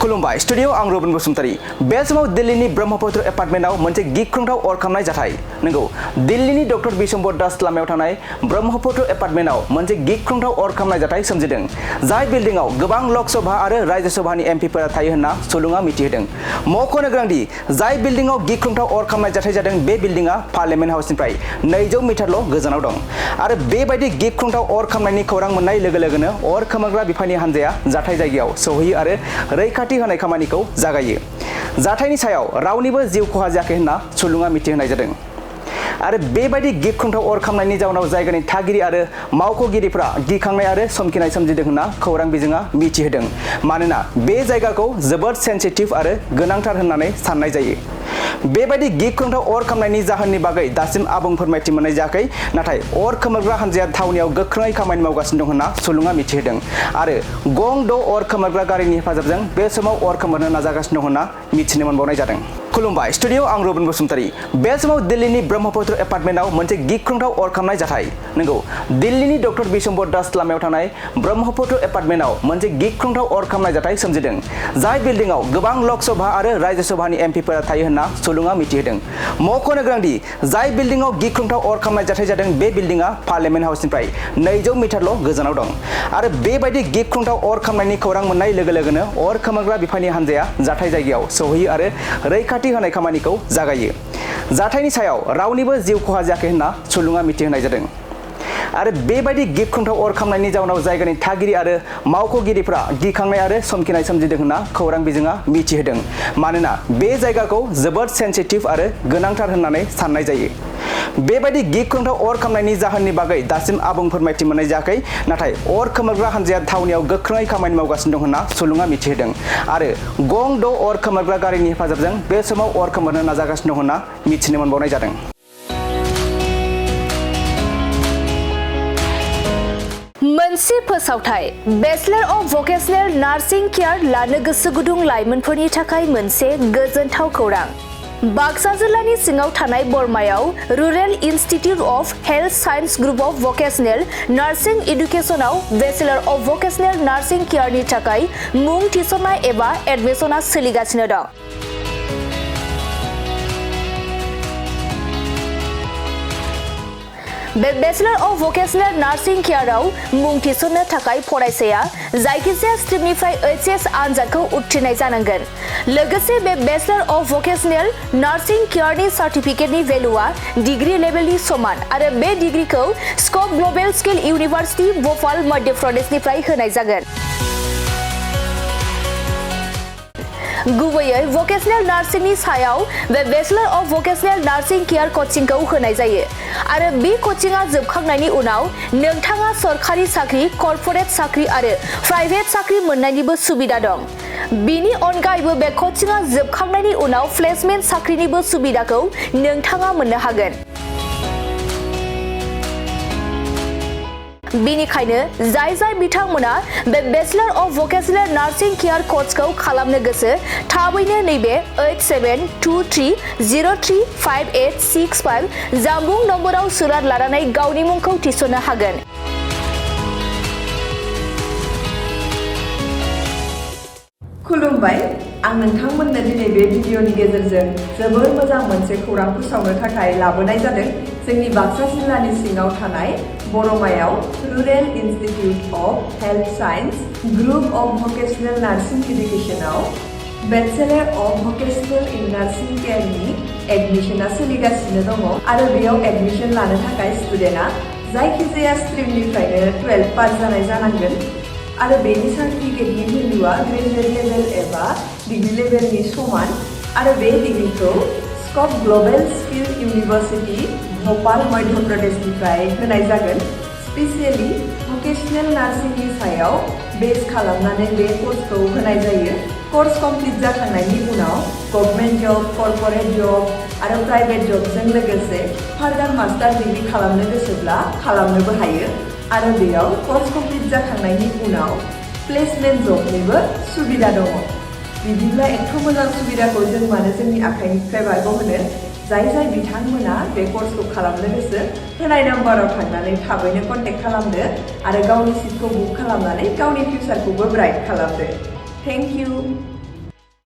खुलुमबाय स्टुडियो आं रबिन बसुमतारी बे समाव दिल्लीनि ब्रह्मपुत्र एपार्टमेन्टआव मोनसे गिख्रंथाव अर खामनाय जाथाय नंगौ दिल्लीनि डक्टर बिशम्बर दास लामायाव थानाय ब्रह्मपुत्र एपार्टमेन्टआव मोनसे गिख्रंथाव अर खामनाय जाथाय सोमजिदों जाय बिल्डिंआव गोबां लकसभा आरो राज्यसभानि एमपिफोरा थायो होनना सुलुङा मिथिहोदों मख'नो गोनांदि जाय बिल्डिंआव गिख्रंथाव अर खामनाय जाथाय जादों बे बिल्डिंआ पार्लियामेन्ट हाउसनिफ्राय 200 मिटारल' गोजानाव दं आरो बेबायदि गिख्रंथाव अर खामनायनि खौरां मोननाय लोगो लोगोनो अर खोमोरग्रा बिफाननि हानजाया जाथाय जायगायाव सौहैयो आरो रैखाथि होनाय खामानिखौ जागायो जाथायनि सायाव रावनिबो जिउ खहा जायाखै होनना सुलुङा मिथिहोनाय जादों आरो बेबायदि गिख्रंथाव अर खामनायनि जाउनाव जायगानि थागिरि आरो मावख'गिरिफोरा गिखांनाय आरो समखिनाय सोमजिदों होनना खौरां बिजोङा मिथिहोदों मानोना बे जायगाखौ जोबोद सेन्सिटिभ आरो गोनांथार होननानै साननाय जायो बेबायदि गिख्रंथाव अर खामनायनि जाहोननि बागै दासिम आबुं फोरमायथि मोननाय जायाखै नाथाय अर खोमोरग्रा हानजाया थावनियाव गोख्रोङै खामानि मावगासिनो दं होनना सुलुङा मिथिहोदों आरो गं 6 अर खोमोरग्रा गारिनि हेफाजाबजों बे समाव अर खोमोरनो नाजागासिनो दं होनना मिथिनो मोनबावनाय जादों खुलुमबाय स्टुडियो आं रबिन बसुमतारी बे समाव दिल्लीनि ब्रह्मपुत्र एपार्टमेन्टआव मोनसे गिख्रंथाव अर खामनाय जाथाय नंगौ दिल्लीनि डक्टर बिशम्बर दास लामायाव थानाय ब्रह्मपुत्र एपार्टमेन्टआव मोनसे गिख्रंथाव अर खामनाय जाथाय सोमजिदों जाय बिल्डिंआव गोबां लकसभा आरो राज्यसभानि एमपिफोरा थायो होनना सुलुङा मिथिहोदों मख'नो गोनांदि जाय बिल्डिंआव गिख्रंथाव अर खामनाय जाथाय जादों बे बिल्डिंआ पार्लियामेन्ट हाउसनिफ्राय 200 मिटारल' गोजानाव दं आरो बेबायदि गिख्रंथाव अर खामनायनि खौरां मोननाय लोगो लोगोनो अर खोमोरग्रा बिफाननि हानजाया जाथाय जायगायाव सौहैयो आरो रैखाथि होनाय खामानिखौ जागायो जाथायनि सायाव रावनिबो जिउ खहा जायाखै होनना सुलुङा मिथिहोनाय जादों आरो बेबायदि गिख्रंथाव अर खामनायनि जाउनाव जायगानि थागिरि आरो मावख'गिरिफोरा गिखांनाय आरो समखिनाय सोमजिदों होनना खौरां बिजोङा मिथिहोदों मानोना बे जायगाखौ जोबोद सेन्सिटिभ आरो गोनांथार होननानै साननाय जायो बेबायदि गिख्रंथाव अर खामनायनि जाहोननि बागै दासिम आबुं फोरमायथि मोननाय जायाखै नाथाय अर खोमोरग्रा हानजाया थावनियाव गोख्रोङै खामानि मावगासिनो दं होनना सुलुङा मिथिहोदों आरो गं 6 अर खोमोरग्रा गारिनि हेफाजाबजों बे समाव अर खोमोरनो नाजागासिनो दं होनना मिथिनो मोनबावनाय जादों मोनसे फोसावथाय bachelor of vocational nursing care लानो गोसो गुदुं लाइमोनफोरनि थाखाय मोनसे गोजोनथाव खौरां बाक्सा जिल्लानि सिङाव थानाय बरमायाव rural institute of health science group of vocational nursing इडुकेसनाव बेचलर अफ भकेशनेल नार्सिं केयारनि थाखाय मुं थिसननाय एबा एडमिसना सोलिगासिनो दं बे बेचलर अफ भकेशनेल नार्सिं केयाराव मुं थिसननो थाखाय फरायसाया जायखिजाया स्ट्रिमनिफ्राय एचएस आनजादखौ उथ्रिनाय जानांगोन लोगोसे बे बेचलर अफ भकेशनेल नार्सिं केयारनि सार्टिफिकेटनि भेलुआ डिग्री लेभेलनि समान आरो बे डिग्रीखौ Scope Global Skill University Bhopal मध्य प्रदेशनिफ्राय होनाय जागोन गुबैयै भकेशनेल नार्सिंनि सायाव बे bachelor of vocational nursing care कचिंखौ होनाय जायो आरो बे कचिंआ जोबखांनायनि उनाव नोंथाङा सरखारि साख्रि कर्परेट साख्रि आरो प्राइभेट साख्रि मोननायनिबो सुबिदा दं बेनि अनगायैबो बे कचिंआ जोबखांनायनि उनाव प्लेसमेन्ट साख्रिनिबो सुबिदाखौ नोंथाङा मोननो हागोन बेनिखायनो जाय बिथांमोना बे bachelor of vocational nursing care कर्सखौ खालामनो गोसो थाबैनो नैबे 8723035865 जानबुं नम्बराव सुलाद लानानै गावनि मुंखौ थिसननो हागोन खुलुमबाय आं नोंथांमोननो दिनै बे भिडिअनि गेजेरजों जोबोर मोजां मोनसे खौरां फोसावनो थाखाय लाबोनाय जादों जोंनि बाक्सा जिल्लानि सिङाव थानाय बरमायाव rural institute of health science group of vocational nursing इडुकेसनाव bachelor of vocational in nursing केयारनि एडमिसना सोलिगासिनो दङ आरो बेयाव एडमिसन लानो थाखाय स्टुडेन्टआ जायखिजाया स्ट्रिमनिफ्रायनो 12 पास जानाय जानांगोन आरो बेनि सार्टिफिकेटनि भेलुआ ग्रेजुवेट लेभेल एबा डिग्री लेभेलनि समान आरो बे डिग्रीखौ Scope Global Skill University Bhopal मध्य प्रदेशनिफ्राय होनाय जागोन स्पेसियेलि भकेशनेल नार्सिंनि सायाव बेस खालामनानै बे कर्सखौ होनाय जायो कर्स कमप्लिट जाखांनायनि उनाव गभर्नमेन्ट जब कर्परेट जब आरो प्राइभेट जबजों लोगोसे फार्दार मास्टार डिग्री खालामनो गोसोब्ला खालामनोबो हायो आरो बेयाव कर्स कमप्लिट जाखांनायनि उनाव प्लेसमेन्ट जबनिबो सुबिदा दङ बिदिब्ला एथ' मोजां सुबिदाखौ जों मानो जोंनि आखाइनिफ्राय बारग'होनो जाय बिथांमोना बे कर्सखौ खालामनो गोसो होनाय नाम्बाराव थांनानै थाबैनो कन्टेक्ट खालामदो आरो गावनि सिटखौ बुक खालामनानै गावनि फिउचारखौबो ब्राइट खालामदो थेंक इउ